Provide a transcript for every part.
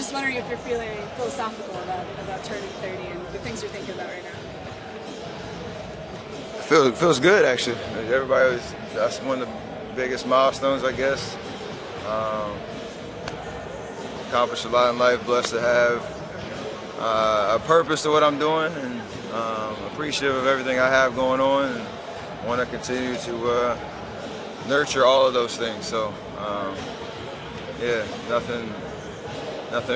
just wondering if you're feeling philosophical about turning 30 and the things you're thinking about right now. Feels good, actually. That's one of the biggest milestones, I guess. Accomplished a lot in life, blessed to have a purpose to what I'm doing, and appreciative of everything I have going on, and want to continue to nurture all of those things. So, yeah, nothing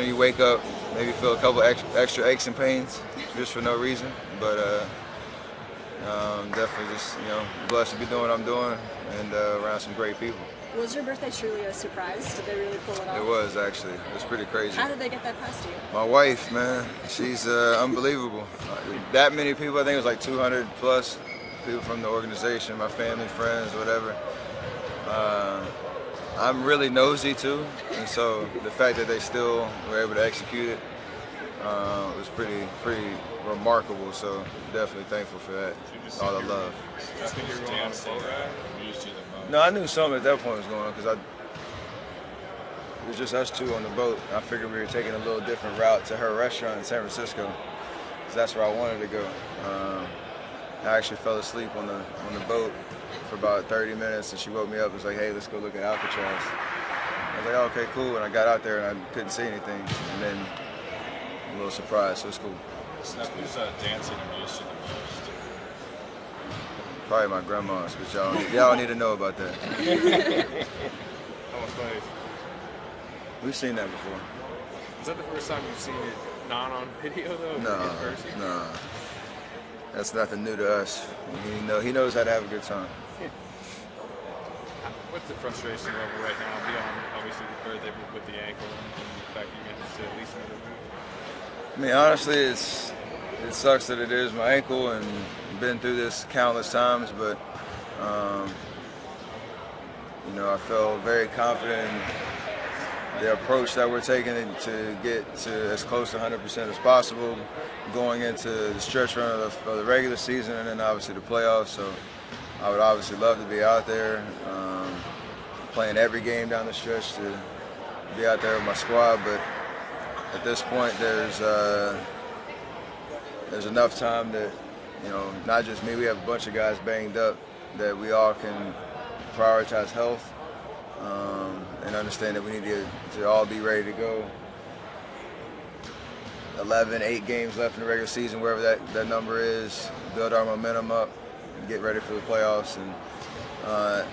you wake up, maybe feel a couple extra aches and pains just for no reason, but definitely just, blessed to be doing what I'm doing and around some great people. Was your birthday truly a surprise? Did they really pull it off? It was, actually. It was pretty crazy. How did they get that past you? My wife, man, she's unbelievable. That many people, I think it was like 200 plus people from the organization, my family, friends, whatever. I'm really nosy too, and so the fact that they still were able to execute it was pretty remarkable. So definitely thankful for that. All the love. No, I knew something at that point was going on because it was just us two on the boat. I figured we were taking a little different route to her restaurant in San Francisco, because that's where I wanted to go. I actually fell asleep on the boat for about 30 minutes, and she woke me up and was like, "Hey, let's go look at Alcatraz." I was like, "Oh, okay, cool." And I got out there and I couldn't see anything, and then a little surprise, so it's cool. Who's dancing amused you the most? Probably my grandma's, but y'all need to know about that. Almost plays. We've seen that before. Is that the first time you've seen it not on video though? No. That's nothing new to us. He knows how to have a good time. What's the frustration level right now beyond obviously the birthday with the ankle and the fact you get to at least another move? I mean, honestly, it sucks that it is my ankle, and been through this countless times, but I feel very confident in the approach that we're taking to get to as close to 100% as possible going into the stretch run of the regular season and then obviously the playoffs. So I would obviously love to be out there, playing every game down the stretch, to be out there with my squad, but at this point there's enough time that, not just me, we have a bunch of guys banged up, that we all can prioritize health and understand that we need to all be ready to go. 8 games left in the regular season, wherever that number is, build our momentum up, and get ready for the playoffs. And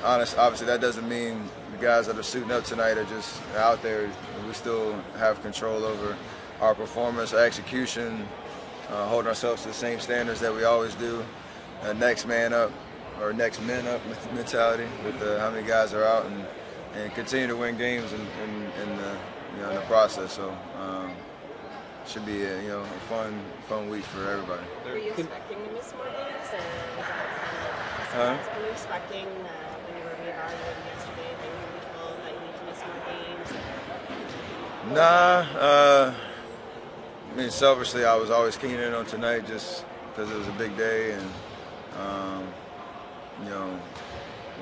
obviously that doesn't mean the guys that are suiting up tonight are just out there. We still have control over our performance, our execution, holding ourselves to the same standards that we always do. Next man up, or next men up mentality with how many guys are out, and continue to win games in the process. So should be a fun week for everybody. Were you expecting to miss more games, or was that kind of? Were you expecting when you were reevaluating yesterday that you would be told that you need to miss more games? Nah. I mean, selfishly, I was always keen in on tonight just because it was a big day, and you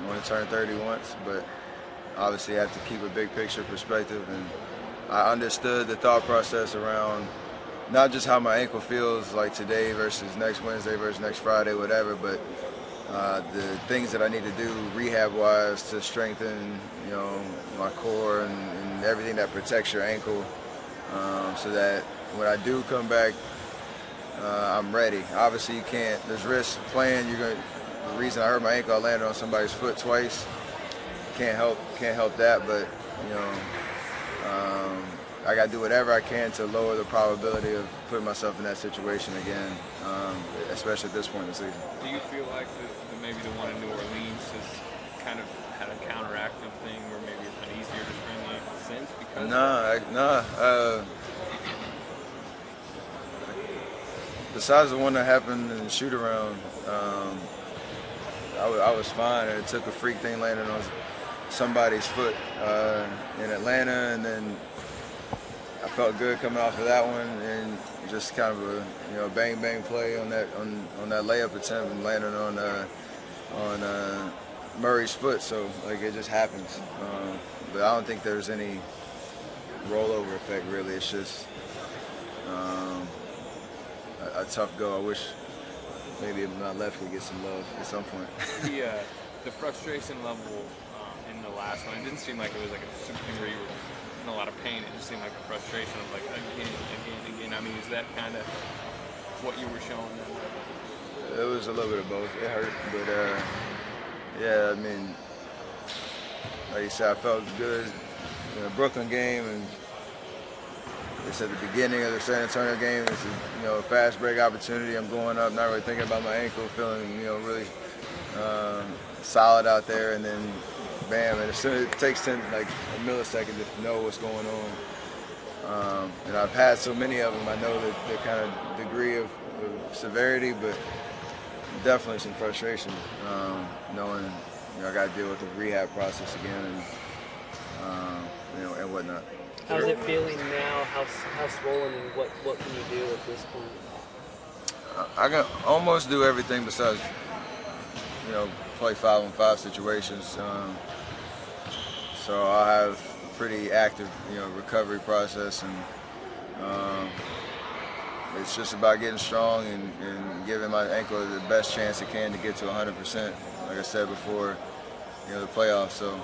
only turn 30 once, but obviously you have to keep a big picture perspective, and I understood the thought process around not just how my ankle feels like today versus next Wednesday versus next Friday, whatever, but the things that I need to do rehab-wise to strengthen, my core and everything that protects your ankle, so that when I do come back, I'm ready. Obviously, you can't. There's risk playing. The reason I hurt my ankle, I landed on somebody's foot twice. Can't help that, but I got to do whatever I can to lower the probability of putting myself in that situation again, especially at this point in the season. Do you feel like maybe the one in New Orleans has kind of had a counteractive thing, where maybe it's been easier to string the ankle since? Because besides the one that happened in the shoot around, I was fine, and it took a freak thing landing on somebody's foot in Atlanta, and then I felt good coming off of that one, and just kind of a bang bang play on that layup attempt, and landing on Murray's foot. So it just happens. But I don't think there's any rollover effect, really. It's just a tough go. I wish maybe my left could get some love at some point. The frustration level in the last one, it didn't seem like it was like a something where you were in a lot of pain. It just seemed like a frustration of like again. I mean, is that kind of what you were showing them? It was a little bit of both. It hurt, but yeah, I mean, like you said, I felt good in the Brooklyn game, and it's at the beginning of the San Antonio game. It's a fast break opportunity. I'm going up, not really thinking about my ankle, feeling really solid out there, and then bam! And as soon as it takes like a millisecond to know what's going on. And I've had so many of them. I know that the kind of degree of severity, but definitely some frustration, knowing I got to deal with the rehab process again, and and whatnot. How's it feeling now? How swollen, and what can you do at this point? I can almost do everything besides play 5-on-5 situations. So I'll have a pretty active recovery process, and it's just about getting strong and giving my ankle the best chance it can to get to 100%. Like I said before, the playoffs. So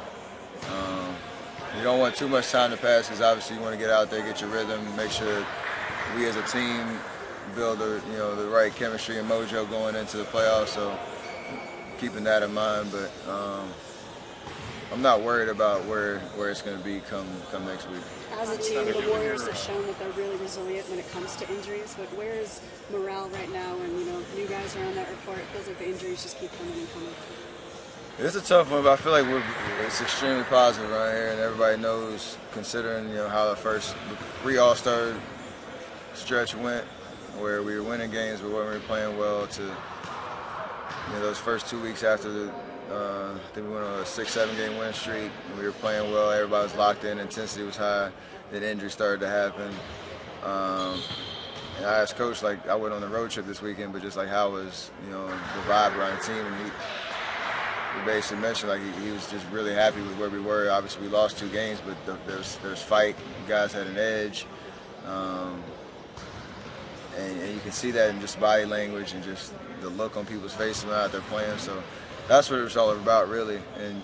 you don't want too much time to pass, because obviously you want to get out there, get your rhythm, make sure we as a team build the right chemistry and mojo going into the playoffs. So keeping that in mind, but I'm not worried about where it's going to be come next week. As a team, the Warriors have shown that they're really resilient when it comes to injuries, but where is morale right now when, new guys are on that report? It feels like the injuries just keep coming and coming. It's a tough one, but I feel like it's extremely positive around here, and everybody knows, considering how the first 3 All-Star stretch went, where we were winning games but weren't really playing well, to those first 2 weeks after I think we went on a 6-7 game win streak, and we were playing well, everybody was locked in, intensity was high, then injuries started to happen. And I asked Coach, I went on the road trip this weekend, but just how was the vibe around the team, and he basically mentioned he was just really happy with where we were. Obviously we lost 2 games, but there's fight, the guys had an edge, and you can see that in just body language and just the look on people's faces when they're out there playing. So that's what it was all about, really, and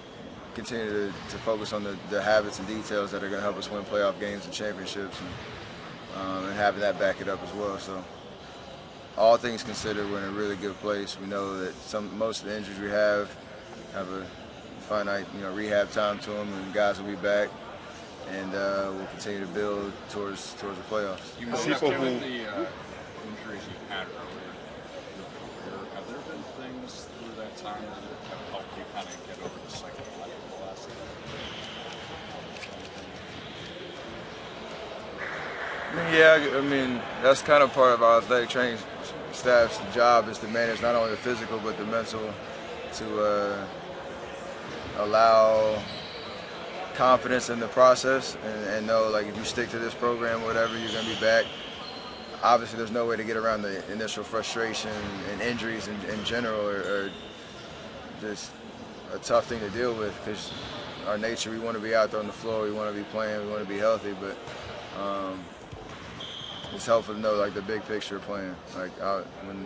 continue to focus on the habits and details that are going to help us win playoff games and championships, and having that back it up as well. So all things considered, we're in a really good place. We know that most of the injuries we have a finite rehab time to them, and guys will be back, and we'll continue to build towards the playoffs. You mentioned the injuries you've had earlier in your career. Have there been things through that time that have helped you kind of get over the psychological aspect? Yeah, I mean, that's kind of part of our athletic training staff's job, is to manage not only the physical but the mental, to allow confidence in the process, and know if you stick to this program, whatever, you're going to be back. Obviously, there's no way to get around the initial frustration, and injuries in general are just a tough thing to deal with, because our nature, we want to be out there on the floor, we want to be playing, we want to be healthy, but it's helpful to know the big picture playing. When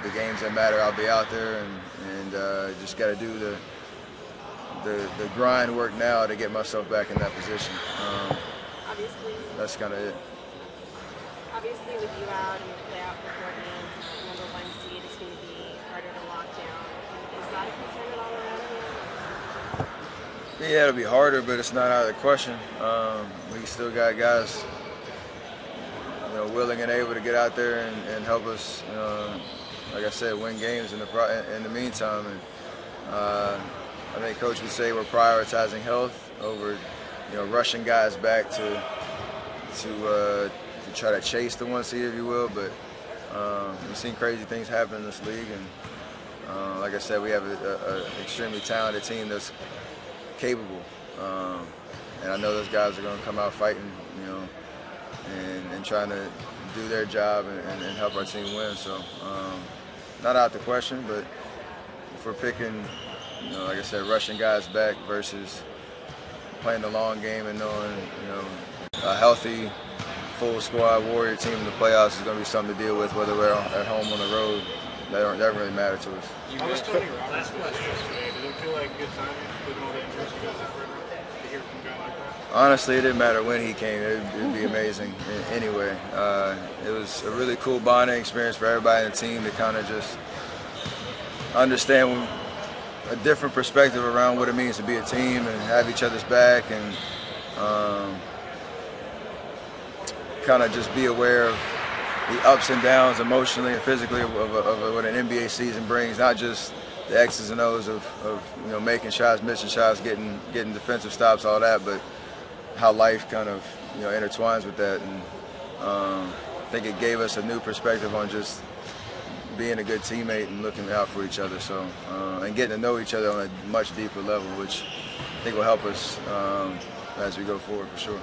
the games that matter, I'll be out there, and just got to do the grind work now to get myself back in that position. Obviously, that's kind of it. Obviously, with you out and the playoff beforehand, #1 seed is going to be harder to lock down. Is that a concern at all around here? Yeah, it'll be harder, but it's not out of the question. We still got guys, willing and able to get out there and help us, like I said, win games in the meantime. And I think Coach would say we're prioritizing health over, rushing guys back to try to chase the 1 seed, if you will. But we've seen crazy things happen in this league, and like I said, we have an extremely talented team that's capable, and I know those guys are going to come out fighting, and trying to do their job and help our team win. So not out the question, but if we're picking, like I said, rushing guys back versus playing the long game and knowing, A healthy, full squad Warrior team in the playoffs is going to be something to deal with, whether we're at home or on the road. That don't really matter to us. How was Tony Roberts yesterday? Did it feel like good timing with all the injuries you guys have right now to hear from a guy like that? Honestly, it didn't matter when he came. It'd be amazing anyway. It was a really cool bonding experience for everybody in the team to kind of just understand a different perspective around what it means to be a team and have each other's back, and kind of just be aware of the ups and downs emotionally and physically of what an NBA season brings. Not just the X's and O's of making shots, missing shots, getting defensive stops, all that, but how life kind of intertwines with that. And I think it gave us a new perspective on just being a good teammate and looking out for each other. So and getting to know each other on a much deeper level, which I think will help us as we go forward for sure.